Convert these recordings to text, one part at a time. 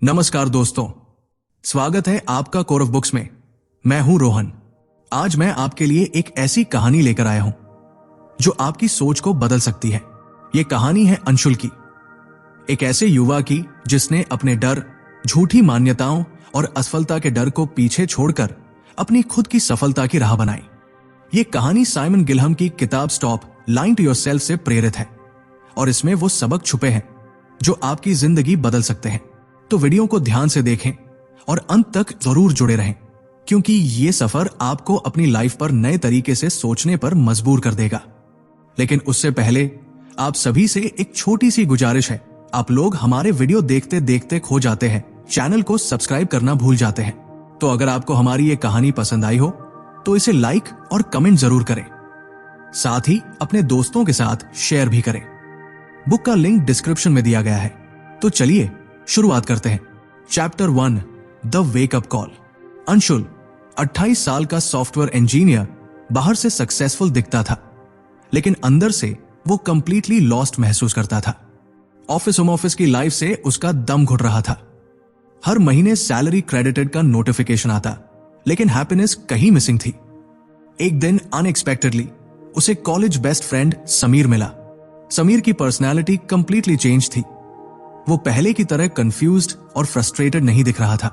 नमस्कार दोस्तों, स्वागत है आपका कोर ऑफ बुक्स में। मैं हूं रोहन। आज मैं आपके लिए एक ऐसी कहानी लेकर आया हूं जो आपकी सोच को बदल सकती है। यह कहानी है अंशुल की, एक ऐसे युवा की जिसने अपने डर, झूठी मान्यताओं और असफलता के डर को पीछे छोड़कर अपनी खुद की सफलता की राह बनाई। यह कहानी साइमन गिलहम की किताब स्टॉप लाइंग टू योरसेल्फ से प्रेरित है और इसमें वो सबक छुपे हैं जो आपकी जिंदगी बदल सकते हैं। तो वीडियो को ध्यान से देखें और अंत तक जरूर जुड़े रहें, क्योंकि ये सफर आपको अपनी लाइफ पर नए तरीके से सोचने पर मजबूर कर देगा। लेकिन उससे पहले आप सभी से एक छोटी सी गुजारिश है। आप लोग हमारे वीडियो देखते देखते खो जाते हैं, चैनल को सब्सक्राइब करना भूल जाते हैं। तो अगर आपको हमारी ये कहानी पसंद आई हो तो इसे लाइक और कमेंट जरूर करें, साथ ही अपने दोस्तों के साथ शेयर भी करें। बुक का लिंक डिस्क्रिप्शन में दिया गया है। तो चलिए शुरुआत करते हैं। Chapter 1, the wake up call. Anshul 28 साल का सॉफ्टवेयर इंजीनियर बाहर से सक्सेसफुल दिखता था, लेकिन अंदर से वो कंप्लीटली लॉस्ट महसूस करता था। ऑफिस होम ऑफिस की लाइफ से उसका दम घुट रहा था। हर महीने सैलरी क्रेडिटेड का नोटिफिकेशन आता, लेकिन हैप्पीनेस कहीं मिसिंग थी। एक दिन अनएक्सपेक्टेडली उसे कॉलेज बेस्ट फ्रेंड समीर मिला। समीर की पर्सनैलिटी कंप्लीटली चेंज थी। वो पहले की तरह कंफ्यूज्ड और फ्रस्ट्रेटेड नहीं दिख रहा था,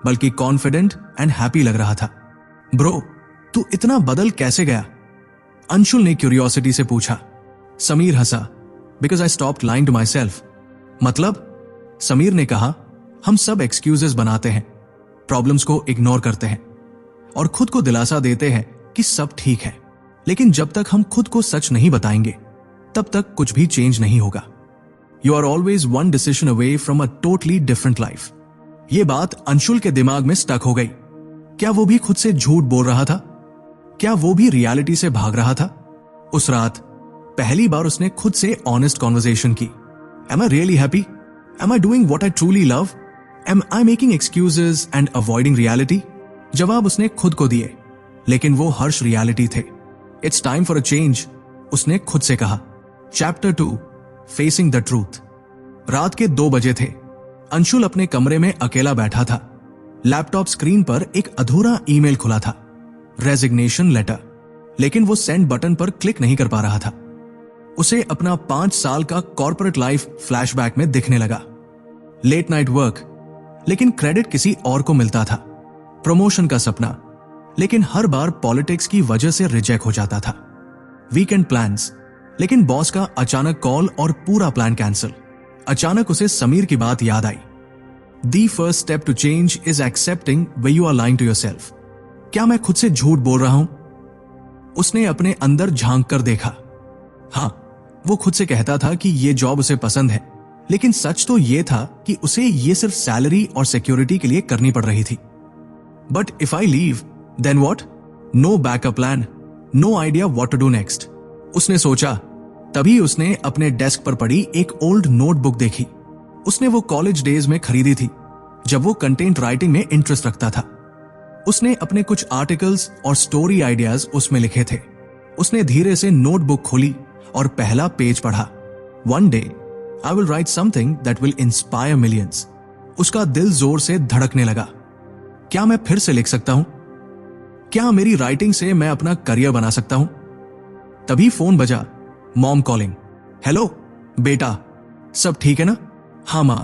बल्कि कॉन्फिडेंट एंड हैप्पी लग रहा था। ब्रो, तू इतना बदल कैसे गया? अंशुल ने क्यूरियोसिटी से पूछा। समीर हंसा। Because I stopped lying to my सेल्फ। मतलब? समीर ने कहा, हम सब एक्सक्यूजेस बनाते हैं, प्रॉब्लम्स को इग्नोर करते हैं और खुद को दिलासा देते हैं कि सब ठीक है। लेकिन जब तक हम खुद को सच नहीं बताएंगे, तब तक कुछ भी चेंज नहीं होगा। You are always one decision away from a totally different life. ये बात अंशुल के दिमाग में स्टक हो गई। क्या वो भी खुद से झूठ बोल रहा था? क्या वो भी रियलिटी से भाग रहा था? उस रात पहली बार उसने खुद से ऑनेस्ट कॉन्वर्सेशन की। Am I really happy? Am I doing what I truly love? Am I making excuses and avoiding reality? जवाब उसने खुद को दिए, लेकिन वो हर्ष रियलिटी थे। It's time for a change, उसने खुद से कहा। Chapter 2, facing the truth. रात के 2 बजे थे। अंशुल अपने कमरे में अकेला बैठा था। लैपटॉप स्क्रीन पर एक अधूरा ईमेल खुला था, रेजिग्नेशन लेटर, लेकिन वो सेंड बटन पर क्लिक नहीं कर पा रहा था। उसे अपना 5 साल का कॉर्पोरेट लाइफ फ्लैशबैक में दिखने लगा। लेट नाइट वर्क, लेकिन क्रेडिट किसी और को मिलता था। प्रमोशन का सपना, लेकिन हर बार पॉलिटिक्स की वजह से रिजेक्ट हो जाता था। वीकेंड प्लान्स, लेकिन बॉस का अचानक कॉल और पूरा प्लान कैंसिल। अचानक उसे समीर की बात याद आई। The first step to change is accepting when you are lying to yourself. क्या मैं खुद से झूठ बोल रहा हूं? उसने अपने अंदर झांक कर देखा। हाँ, वो खुद से कहता था कि ये जॉब उसे पसंद है, लेकिन सच तो ये था कि उसे ये सिर्फ सैलरी और सिक्योरिटी के लिए करनी पड़ रही थी। But if I leave, then what? No backup plan, no idea what to do next, उसने सोचा। तभी उसने अपने डेस्क पर पड़ी एक ओल्ड नोटबुक देखी। उसने वो कॉलेज डेज में खरीदी थी, जब वो कंटेंट राइटिंग में इंटरेस्ट रखता था। उसने अपने कुछ आर्टिकल्स और स्टोरी आइडियाज उसमें लिखे थे। उसने धीरे से नोटबुक खोली और पहला पेज पढ़ा। One day I will write something that will inspire millions. उसका दिल जोर से धड़कने लगा। क्या मैं फिर से लिख सकता हूं? क्या मेरी राइटिंग से मैं अपना करियर बना सकता हूं? तभी फोन बजा। Mom calling. हेलो बेटा, सब ठीक है ना? हाँ मां,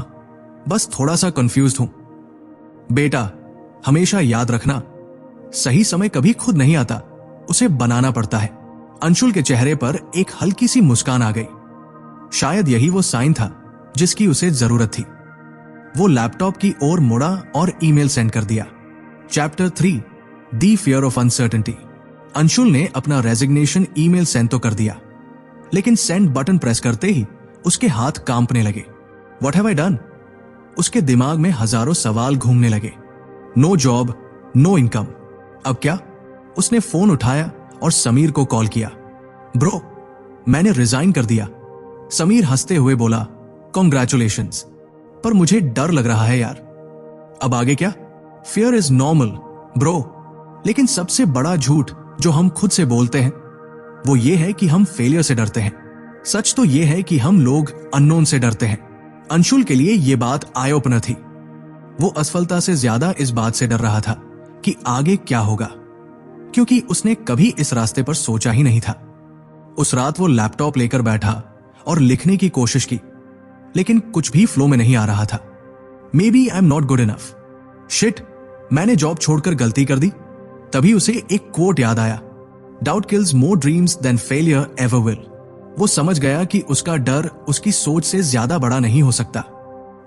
बस थोड़ा सा कंफ्यूज्ड हूं। बेटा, हमेशा याद रखना, सही समय कभी खुद नहीं आता, उसे बनाना पड़ता है। अंशुल के चेहरे पर एक हल्की सी मुस्कान आ गई। शायद यही वो साइन था जिसकी उसे जरूरत थी। वो लैपटॉप की ओर मुड़ा और ईमेल सेंड कर दिया। Chapter 3, the fear of uncertainty. Anshul ने अपना रेजिग्नेशन ईमेल सेंड तो कर दिया, लेकिन सेंड बटन प्रेस करते ही उसके हाथ कांपने लगे। What have I done? उसके दिमाग में हजारों सवाल घूमने लगे। नो जॉब, नो इनकम, अब क्या? उसने फोन उठाया और समीर को कॉल किया। ब्रो, मैंने रिजाइन कर दिया। समीर हंसते हुए बोला, कॉन्ग्रेचुलेशंस, पर मुझे डर लग रहा है यार। अब आगे क्या? फियर इज नॉर्मल ब्रो, लेकिन सबसे बड़ा झूठ जो हम खुद से बोलते हैं वो ये है कि हम फेलियर से डरते हैं। सच तो ये है कि हम लोग अननोन से डरते हैं। अंशुल के लिए ये बात आई ओपनर थी। वो असफलता से ज्यादा इस बात से डर रहा था कि आगे क्या होगा, क्योंकि उसने कभी इस रास्ते पर सोचा ही नहीं था। उस रात वो लैपटॉप लेकर बैठा और लिखने की कोशिश की, लेकिन कुछ भी फ्लो में नहीं आ रहा था। Maybe I am not good enough, shit, मैंने जॉब छोड़कर गलती कर दी। तभी उसे एक कोट याद आया, doubt kills more dreams than failure ever will. वो समझ गया कि उसका डर उसकी सोच से ज्यादा बड़ा नहीं हो सकता।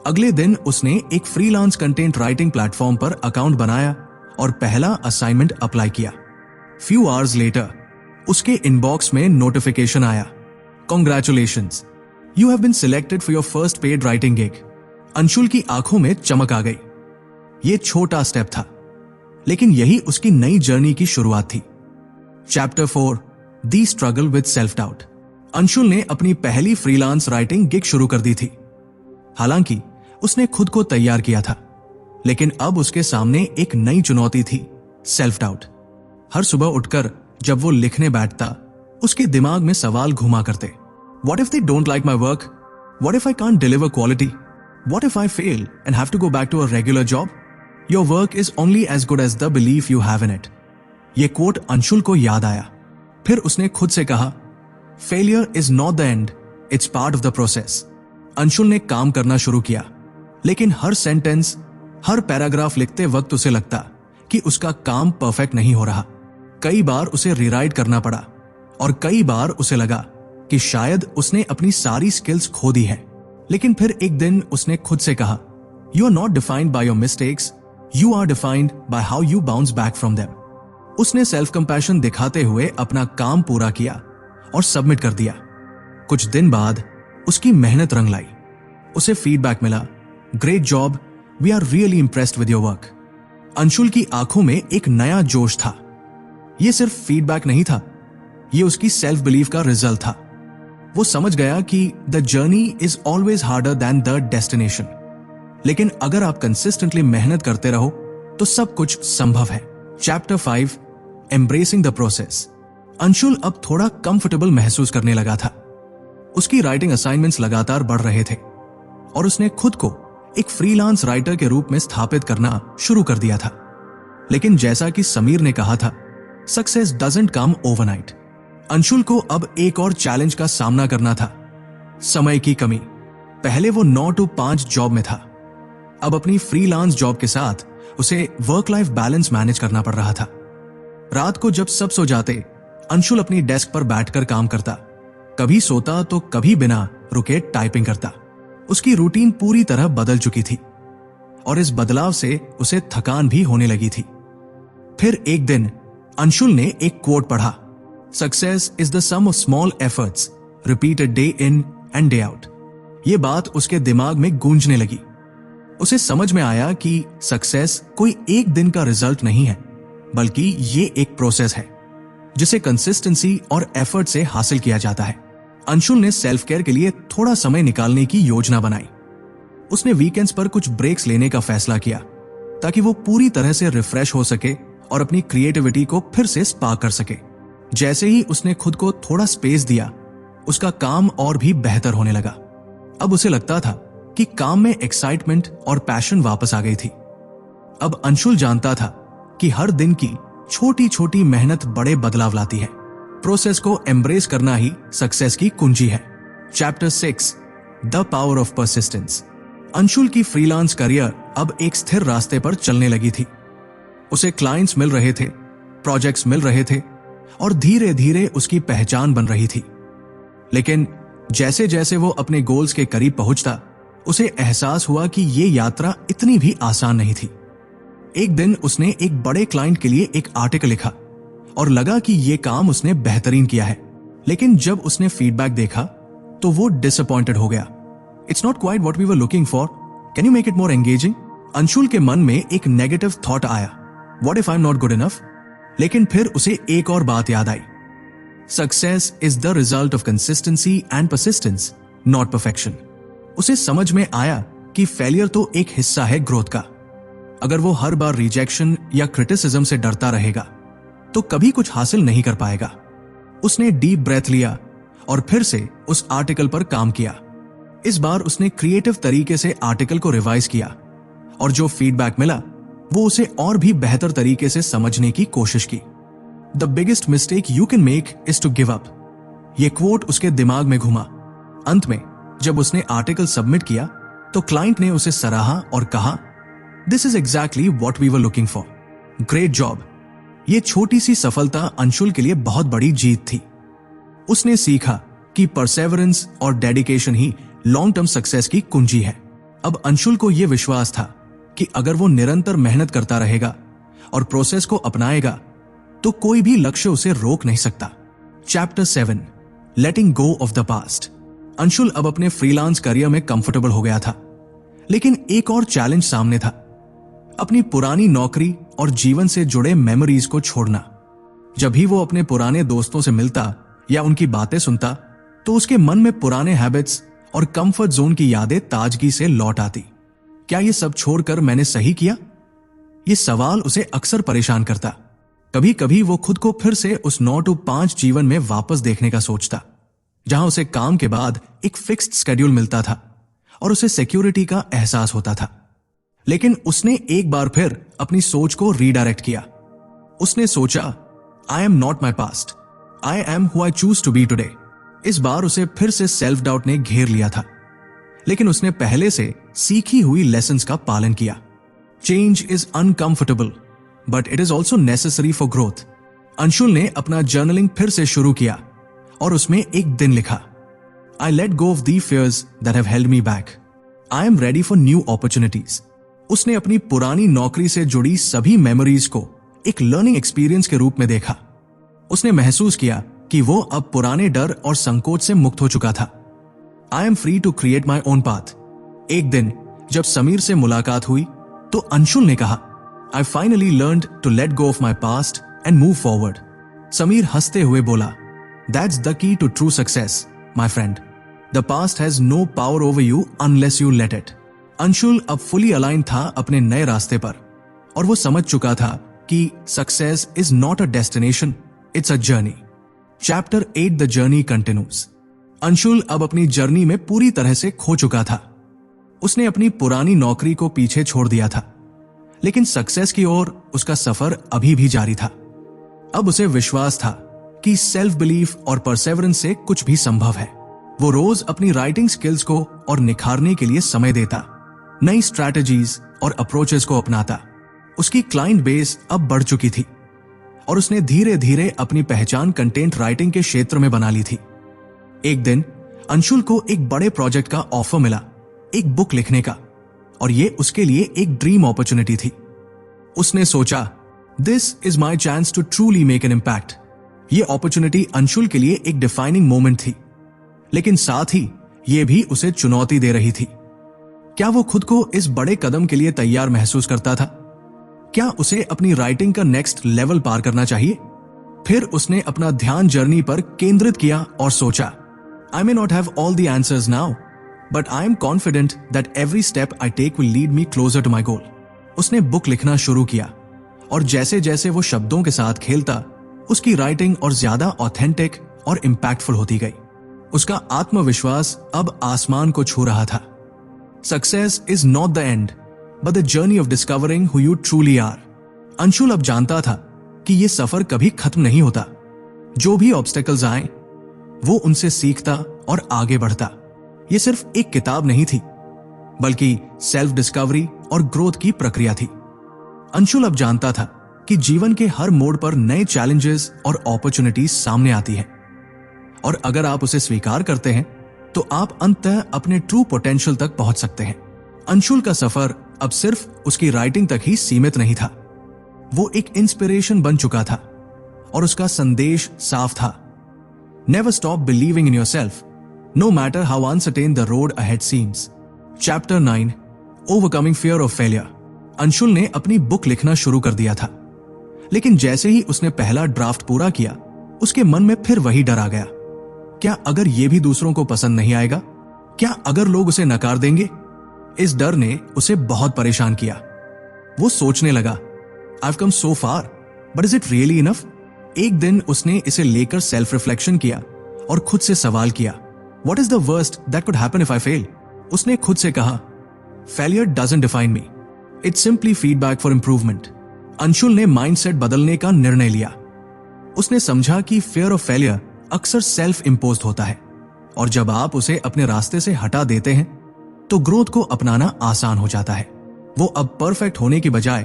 अगले दिन उसने एक फ्रीलांस कंटेंट राइटिंग प्लेटफॉर्म पर अकाउंट बनाया और पहला असाइनमेंट अप्लाई किया। फ्यू आवर्स लेटर उसके इनबॉक्स में नोटिफिकेशन आया, congratulations, you have been selected for your first paid writing gig. Anshul की आंखों में चमक आ गई। यह छोटा स्टेप था, लेकिन यही उसकी नई जर्नी की शुरुआत थी। Chapter 4, the struggle with self doubt. Anshul ने अपनी पहली फ्रीलांस राइटिंग गिग शुरू कर दी थी। हालांकि उसने खुद को तैयार किया था, लेकिन अब उसके सामने एक नई चुनौती थी, सेल्फ डाउट। हर सुबह उठकर जब वो लिखने बैठता, उसके दिमाग में सवाल घुमा करते, what if they don't like my work, what if I can't deliver quality, what if I fail and have to go back to a regular job, your work is only as good as the belief you have in it. ये quote Anshul को याद आया। फिर उसने खुद से कहा, failure is not the end, it's part of the process. Anshul ने काम करना शुरू किया, लेकिन हर सेंटेंस, हर पैराग्राफ लिखते वक्त उसे लगता कि उसका काम परफेक्ट नहीं हो रहा। कई बार उसे रीराइट करना पड़ा और कई बार उसे लगा कि शायद उसने अपनी सारी स्किल्स खो दी है। लेकिन फिर एक दिन उसने खुद से कहा, you are not defined by your mistakes, you are defined by how you bounce back from them. उसने सेल्फ कंपैशन दिखाते हुए अपना काम पूरा किया और सबमिट कर दिया। कुछ दिन बाद उसकी मेहनत रंग लाई। उसे फीडबैक मिला, great job, we are really impressed with your work. Anshul की आंखों में एक नया जोश था। यह सिर्फ फीडबैक नहीं था, यह उसकी सेल्फ बिलीफ का रिजल्ट था। वो समझ गया कि the journey is always harder than the destination, लेकिन अगर आप कंसिस्टेंटली मेहनत करते रहो तो सब कुछ संभव है। Chapter 5, embracing the process. Anshul अब थोड़ा कंफर्टेबल महसूस करने लगा था। उसकी राइटिंग असाइनमेंट्स लगातार बढ़ रहे थे और उसने खुद को एक फ्रीलांस राइटर के रूप में स्थापित करना शुरू कर दिया था। लेकिन जैसा कि समीर ने कहा था, success doesn't come overnight. Anshul को अब एक और चैलेंज का सामना करना था, समय की कमी। पहले वो 9 to 5 जॉब में था, अब अपनी फ्रीलांस जॉब के साथ उसे वर्क लाइफ बैलेंस मैनेज करना पड़ रहा था। रात को जब सब सो जाते, अंशुल अपनी डेस्क पर बैठकर काम करता, कभी सोता तो कभी बिना रुके टाइपिंग करता। उसकी रूटीन पूरी तरह बदल चुकी थी और इस बदलाव से उसे थकान भी होने लगी थी। फिर एक दिन अंशुल ने एक कोट पढ़ा, success is the sum of small efforts repeated day in and day out. ये बात उसके दिमाग में गूंजने लगी। उसे समझ में आया कि सक्सेस कोई एक दिन का रिजल्ट नहीं है, बल्कि ये एक प्रोसेस है जिसे कंसिस्टेंसी और एफर्ट से हासिल किया जाता है। अंशुल ने सेल्फ केयर के लिए थोड़ा समय निकालने की योजना बनाई। उसने वीकेंड्स पर कुछ ब्रेक्स लेने का फैसला किया ताकि वो पूरी तरह से रिफ्रेश हो सके और अपनी क्रिएटिविटी को फिर से स्पार्क कर सके। जैसे ही उसने खुद को थोड़ा स्पेस दिया, उसका काम और भी बेहतर होने लगा। अब उसे लगता था कि काम में एक्साइटमेंट और पैशन वापस आ गई थी। अब अंशुल जानता था कि हर दिन की छोटी छोटी मेहनत बड़े बदलाव लाती है। प्रोसेस को एम्ब्रेस करना ही सक्सेस की कुंजी है। Chapter 6, the power of persistence. Anshul की फ्रीलांस करियर अब एक स्थिर रास्ते पर चलने लगी थी। उसे क्लाइंट्स मिल रहे थे, प्रोजेक्ट्स मिल रहे थे और धीरे धीरे उसकी पहचान बन रही थी। लेकिन जैसे जैसे वो अपने गोल्स के करीब पहुंचता, उसे एहसास हुआ कि ये यात्रा इतनी भी आसान नहीं थी। एक दिन उसने एक बड़े क्लाइंट के लिए एक आर्टिकल लिखा और लगा कि ये काम उसने बेहतरीन किया है। लेकिन जब उसने फीडबैक देखा तो वो डिसअपॉइंटेड हो गया। It's not quite what we were looking for, can you make it more engaging. Anshul के मन में एक नेगेटिव थॉट आया, what if I am not good enough. लेकिन फिर उसे एक और बात याद आई, success is the result of consistency and persistence, not perfection. उसे समझ में आया कि फेलियर तो एक हिस्सा है ग्रोथ का। अगर वो हर बार रिजेक्शन या क्रिटिसिज्म से डरता रहेगा तो कभी कुछ हासिल नहीं कर पाएगा। उसने डीप ब्रेथ लिया और फिर से उस आर्टिकल पर काम किया। इस बार उसने क्रिएटिव तरीके से आर्टिकल को रिवाइज किया और जो फीडबैक मिला वो उसे और भी बेहतर तरीके से समझने की कोशिश की। The biggest mistake you can make is to give up. ये कोट उसके दिमाग में घुमा। अंत में जब उसने आर्टिकल सबमिट किया तो क्लाइंट ने उसे सराहा और कहा, this is exactly what we were looking for, great job. ये छोटी सी सफलता अंशुल के लिए बहुत बड़ी जीत थी। उसने सीखा कि परसेवरेंस और डेडिकेशन ही लॉन्ग टर्म सक्सेस की कुंजी है। अब अंशुल को यह विश्वास था कि अगर वो निरंतर मेहनत करता रहेगा और प्रोसेस को अपनाएगा तो कोई भी लक्ष्य उसे रोक नहीं सकता। Chapter 7, letting go of the past. Anshul अब अपने फ्रीलांस करियर में कंफर्टेबल हो गया था, लेकिन एक और चैलेंज सामने था, अपनी पुरानी नौकरी और जीवन से जुड़े मेमोरीज को छोड़ना। जब भी वो अपने पुराने दोस्तों से मिलता या उनकी बातें सुनता तो उसके मन में पुराने हैबिट्स और कंफर्ट जोन की यादें ताजगी से लौट आती। क्या ये सब छोड़कर मैंने सही किया? ये सवाल उसे अक्सर परेशान करता। कभी कभी वो खुद को फिर से उस 9 to 5 जीवन में वापस देखने का सोचता, जहां उसे काम के बाद एक फिक्स्ड शेड्यूल मिलता था और उसे सिक्योरिटी का एहसास होता था। लेकिन उसने एक बार फिर अपनी सोच को रीडायरेक्ट किया। उसने सोचा, I am not my past, I am who I choose to be today. इस बार उसे फिर से सेल्फ डाउट ने घेर लिया था, लेकिन उसने पहले से सीखी हुई लेसन्स का पालन किया। Change is uncomfortable but it is also necessary for growth. Anshul ने अपना जर्नलिंग फिर से शुरू किया और उसमें एक दिन लिखा, I let go of the fears that have held me back, I am ready for new opportunities. उसने अपनी पुरानी नौकरी से जुड़ी सभी मेमोरीज को एक लर्निंग एक्सपीरियंस के रूप में देखा। उसने महसूस किया कि वो अब पुराने डर और संकोच से मुक्त हो चुका था। I am free to create my own path. एक दिन जब समीर से मुलाकात हुई तो अंशुल ने कहा, I finally learned to let go of my past and move forward. Sameer हंसते हुए बोला, that's the key to true success my friend, the past has no power over you unless you let it. Anshul अब fully align था अपने नए रास्ते पर और वो समझ चुका था कि success is not a destination, it's a journey. Chapter 8, the journey continues. Anshul अब अपनी जर्नी में पूरी तरह से खो चुका था। उसने अपनी पुरानी नौकरी को पीछे छोड़ दिया था, लेकिन सक्सेस की ओर उसका सफर अभी भी जारी था। अब उसे विश्वास था कि सेल्फ बिलीफ और परसेवरेंस से कुछ भी संभव है। वो रोज अपनी राइटिंग स्किल्स को और निखारने के लिए समय देता, नई स्ट्रैटेजीज और अप्रोचेस को अपनाता। उसकी क्लाइंट बेस अब बढ़ चुकी थी और उसने धीरे धीरे अपनी पहचान कंटेंट राइटिंग के क्षेत्र में बना ली थी। एक दिन अंशुल को एक बड़े प्रोजेक्ट का ऑफर मिला, एक बुक लिखने का, और ये उसके लिए एक ड्रीम अपॉर्चुनिटी थी। उसने सोचा, this is my chance to truly make an impact. ये अपॉर्चुनिटी अंशुल के लिए एक डिफाइनिंग मोमेंट थी, लेकिन साथ ही यह भी उसे चुनौती दे रही थी। क्या वो खुद को इस बड़े कदम के लिए तैयार महसूस करता था? क्या उसे अपनी राइटिंग का नेक्स्ट लेवल पार करना चाहिए? फिर उसने अपना ध्यान जर्नी पर केंद्रित किया और सोचा, I may not have all the answers now, but I am confident that every step I take will lead me closer to my goal. उसने बुक लिखना शुरू किया और जैसे जैसे वो शब्दों के साथ खेलता, उसकी राइटिंग और ज्यादा ऑथेंटिक और इम्पैक्टफुल होती गई। उसका आत्मविश्वास अब आसमान को छू रहा था। Success is not the end, but the journey of discovering who you truly are. Anshul अब जानता था कि यह सफर कभी खत्म नहीं होता। जो भी ऑब्स्टेकल्स आए वो उनसे सीखता और आगे बढ़ता। यह सिर्फ एक किताब नहीं थी, बल्कि सेल्फ डिस्कवरी और ग्रोथ की प्रक्रिया थी। अंशुल अब जानता था कि जीवन के हर मोड़ पर नए चैलेंजेस और अपॉर्चुनिटीज सामने आती हैं, और अगर आप उसे स्वीकार करते हैं तो आप अंततः अपने ट्रू पोटेंशियल तक पहुंच सकते हैं। अंशुल का सफर अब सिर्फ उसकी राइटिंग तक ही सीमित नहीं था, वो एक इंस्पिरेशन बन चुका था और उसका संदेश साफ था, never stop believing in yourself, no matter how uncertain the road ahead seems. Chapter 9, overcoming fear of failure. Anshul ने अपनी बुक लिखना शुरू कर दिया था, लेकिन जैसे ही उसने पहला ड्राफ्ट पूरा किया, उसके मन में फिर वही डर आ गया। क्या अगर यह भी दूसरों को पसंद नहीं आएगा? क्या अगर लोग उसे नकार देंगे? इस डर ने उसे बहुत परेशान किया। वो सोचने लगा, I have come so far, but is it really enough? एक दिन उसने इसे लेकर सेल्फ रिफ्लेक्शन किया और खुद से सवाल किया, what is the worst that could happen if I fail? उसने खुद से कहा, failure doesn't define me, it's simply feedback for improvement. Anshul ने माइंडसेट बदलने का निर्णय लिया। उसने समझा कि फियर ऑफ फेलियर अक्सर सेल्फ इंपोज्ड होता है, और जब आप उसे अपने रास्ते से हटा देते हैं तो ग्रोथ को अपनाना आसान हो जाता है। वो अब परफेक्ट होने की बजाय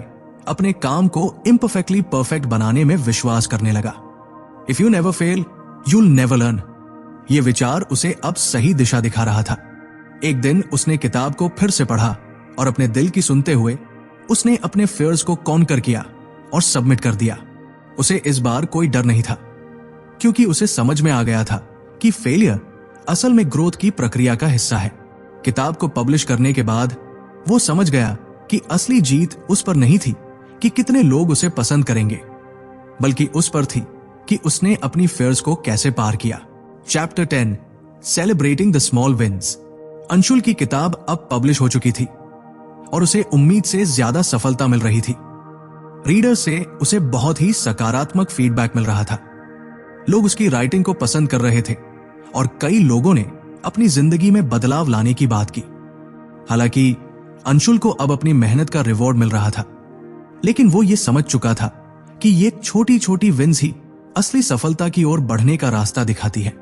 अपने काम को इम्परफेक्टली परफेक्ट बनाने में विश्वास करने लगा। If you never fail you'll never learn. ये विचार उसे अब सही दिशा दिखा रहा था। एक दिन उसने किताब को फिर से पढ़ा और अपने दिल की सुनते हुए उसने अपने फियर्स को कॉन्कर किया और सबमिट कर दिया। उसे इस बार कोई डर नहीं था, क्योंकि उसे समझ में आ गया था कि फेलियर असल में ग्रोथ की प्रक्रिया का हिस्सा है। किताब को पब्लिश करने के बाद वो समझ गया कि असली जीत उस पर नहीं थी कि कितने लोग उसे पसंद करेंगे, बल्कि उस पर थी कि उसने अपनी फियर्स को कैसे पार किया। Chapter 10 celebrating the small wins. Anshul की किताब अब पब्लिश हो चुकी थी और उसे उम्मीद से ज्यादा सफलता मिल रही थी। रीडर से उसे बहुत ही सकारात्मक फीडबैक मिल रहा था। लोग उसकी राइटिंग को पसंद कर रहे थे और कई लोगों ने अपनी जिंदगी में बदलाव लाने की बात की। हालांकि अंशुल को अब अपनी मेहनत का रिवॉर्ड मिल रहा था, लेकिन वो ये समझ चुका था कि ये छोटी छोटी विन्स ही असली सफलता की ओर बढ़ने का रास्ता दिखाती है।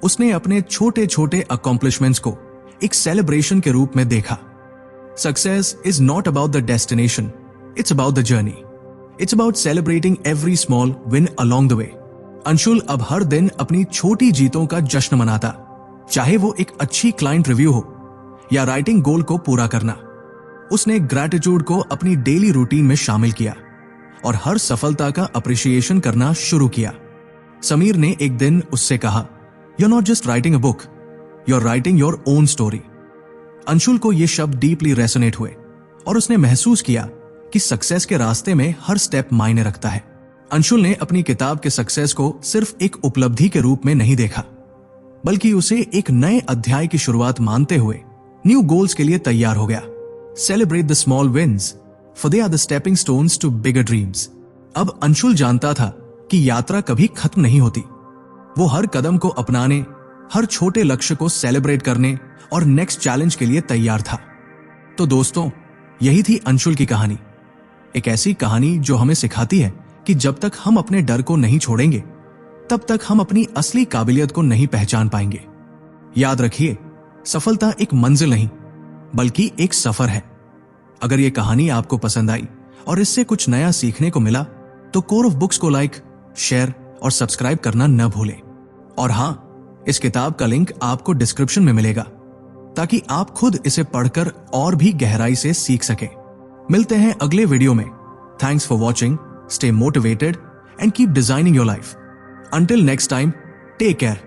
उसने अपने छोटे छोटे अकॉम्प्लिशमेंट्स को एक सेलिब्रेशन के रूप में देखा। Success is not about the destination, it's about the journey. It's about celebrating every small win along the way. Anshul अब हर दिन अपनी छोटी जीतों का जश्न मनाता, चाहे वो एक अच्छी क्लाइंट रिव्यू हो या राइटिंग गोल को पूरा करना। उसने ग्रैटिट्यूड को अपनी डेली रूटीन में शामिल किया और हर सफलता का अप्रिशिएशन करना शुरू किया। समीर ने एक दिन उससे कहा, you are not just writing a book, you are writing your own story. Anshul को ये शब्द डीपली रेसोनेट हुए और उसने महसूस किया कि सक्सेस के रास्ते में हर स्टेप मायने रखता है। अंशुल ने अपनी किताब के सक्सेस को सिर्फ एक उपलब्धि के रूप में नहीं देखा, बल्कि उसे एक नए अध्याय की शुरुआत मानते हुए न्यू गोल्स के लिए तैयार हो गया। Celebrate the small wins, for they are the stepping stones to bigger dreams. अब अंशुल जानता था कि यात्रा कभी खत्म नहीं होती। वो हर कदम को अपनाने, हर छोटे लक्ष्य को सेलिब्रेट करने और नेक्स्ट चैलेंज के लिए तैयार था। तो दोस्तों, यही थी अंशुल की कहानी। एक ऐसी कहानी जो हमें सिखाती है कि जब तक हम अपने डर को नहीं छोड़ेंगे, तब तक हम अपनी असली काबिलियत को नहीं पहचान पाएंगे। याद रखिए, सफलता एक मंजिल नहीं, बल्कि एक सफर है। अगर ये कहानी आपको पसंद आई और इससे कुछ नया सीखने को मिला, तो कोर ऑफ बुक्स को लाइक, शेयर और सब्सक्राइब करना न भूलें। और हां, इस किताब का लिंक आपको डिस्क्रिप्शन में मिलेगा, ताकि आप खुद इसे पढ़कर और भी गहराई से सीख सकें। मिलते हैं अगले वीडियो में। Thanks for watching, stay motivated and keep designing your life. Until next time, take care.